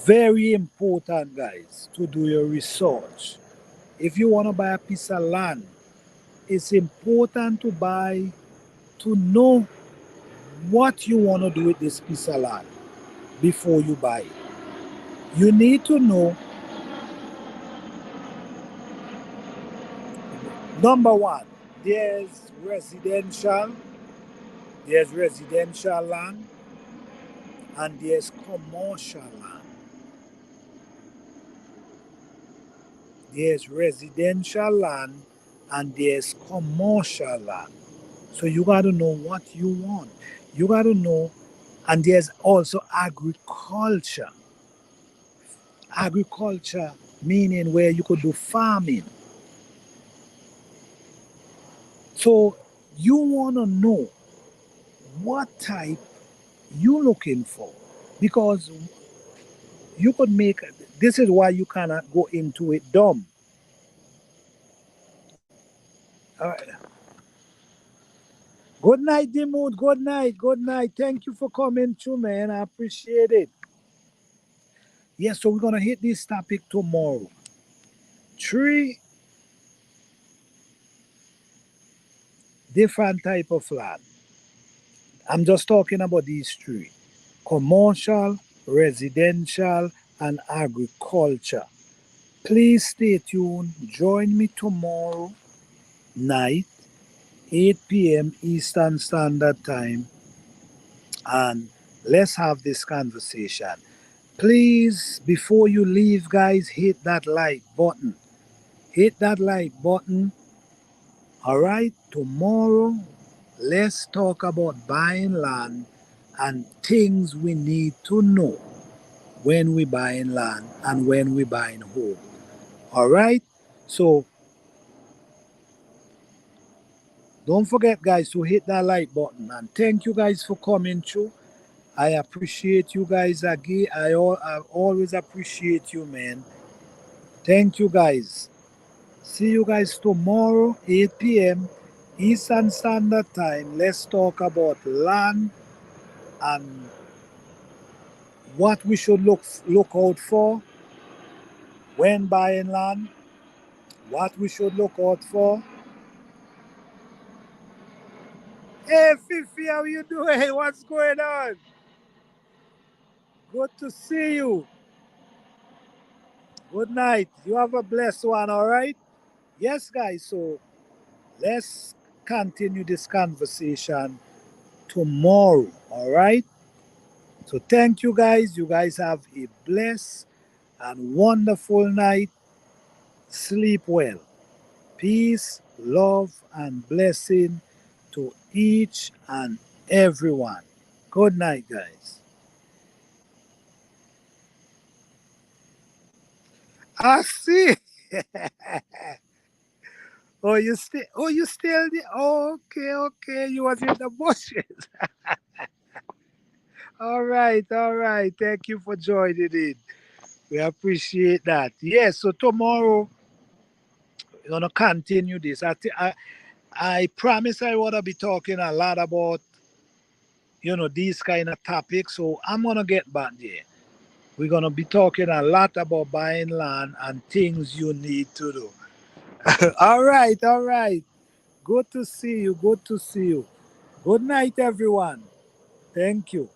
very important, guys, to do your research. If you want to buy a piece of land, it's important to know what you want to do with this piece of land before you buy it. You need to know, number one, there's residential, there's residential land, and there's commercial land. There's residential land and there's commercial land. So you got to know what you want. You got to know, and there's also agriculture. Agriculture meaning where you could do farming. So you want to know what type you looking for, because you could make, this is why you cannot go into it dumb. All right. Good night, Dimut. Good night. Good night. Thank you for coming through, man. I appreciate it. Yes, so we're gonna hit this topic tomorrow. Three different type of land. I'm just talking about these three: commercial, residential, and agriculture. Please stay tuned. Join me tomorrow night, 8 p.m. Eastern Standard Time, and let's have this conversation. Please, before you leave, guys, hit that like button. Hit that like button. All right, tomorrow, let's talk about buying land and things we need to know when we buying land and when we buying home. All right. So don't forget, guys, to hit that like button, and thank you guys for coming through. I appreciate you guys again. I always appreciate you, man. Thank you, guys. See you guys tomorrow, 8 p.m. Eastern Standard Time. Let's talk about land and what we should look out for when buying land, what we should look out for. Hey, Fifi, how you doing? What's going on? Good to see you. Good night. You have a blessed one, all right? Yes, guys. So let's continue this conversation tomorrow, all right? So thank you, guys. You guys have a blessed and wonderful night. Sleep well. Peace, love, and blessing to each and everyone. Good night, guys. I see. you still the okay, okay. You was in the bushes. All right. Thank you for joining in. We appreciate that. Yes, so tomorrow we're gonna continue this. I promise I wanna be talking a lot about these kind of topics. So I'm gonna get back there. We're gonna be talking a lot about buying land and things you need to do. All right, all right. Good to see you. Good to see you. Good night, everyone. Thank you.